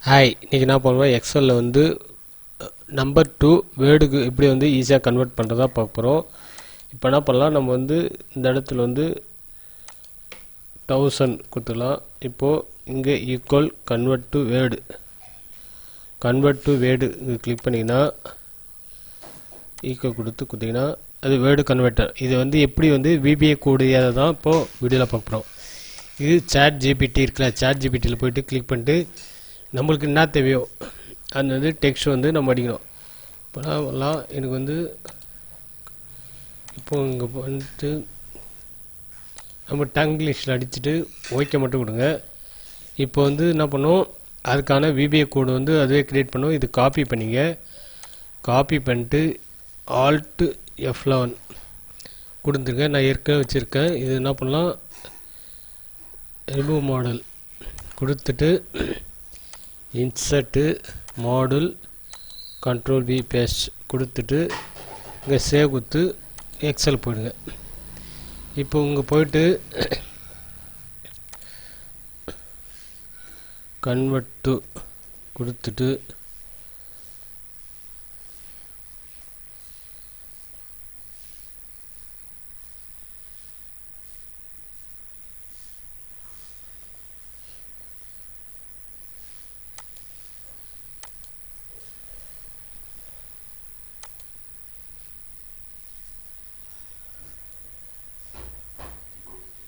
Hi, இன்றைக்கி என்ன பண்ணுவோம், எக்ஸலில் வந்து நம்பர் 2 வேர்டுக்கு எப்படி வந்து ஈஸியாக கன்வெர்ட் பண்ணுறதா பார்க்குறோம். இப்போ என்ன பண்ணலாம், நம்ம வந்து இந்த இடத்துல வந்து 1000 கொடுத்துக்கலாம். இப்போது இங்கே ஈக்குவல் கன்வெர்ட் டு வேர்டு இங்கே கிளிக் பண்ணிங்கன்னா ஈக்குவல் கொடுத்தீங்கன்னா அது வேர்டு கன்வெர்ட்டர். இது வந்து எப்படி வந்து விபிஏ கூடியதை தான் இப்போது வீடியோவில் பார்க்குறோம். இது சாட் ஜிபிடி இருக்குல்ல, சாட் ஜிபிடியில் போய்ட்டு கிளிக் பண்ணிட்டு நம்மளுக்கு என்ன தேவையோ அந்த வந்து டெக்ஸ்ட் வந்து நம்ம அடிக்கணும். இப்போலாம் எனக்கு வந்து இப்போது இங்கே வந்துட்டு நம்ம டங்கிலீஷில் அடிச்சுட்டு ஓகே மட்டும் கொடுங்க. இப்போ வந்து என்ன பண்ணோம், அதுக்கான விபிஏ கோடு வந்து அதுவே க்ரியேட் பண்ணோம். இது காப்பி பண்ணிங்க, காப்பி பண்ணிட்டு Alt F11 கொடுத்துருங்க. நான் ஏற்கனவே வச்சுருக்கேன். இது என்ன பண்ணலாம், ரிமூவ் மாடல் கொடுத்துட்டு insert model control V paste கொடுத்துட்டு இங்கே சேவ் கொடுத்து எக்ஸல் போயிடுங்க. இப்போ இங்கே போயிட்டு கன்வெர்ட் டு கொடுத்துட்டு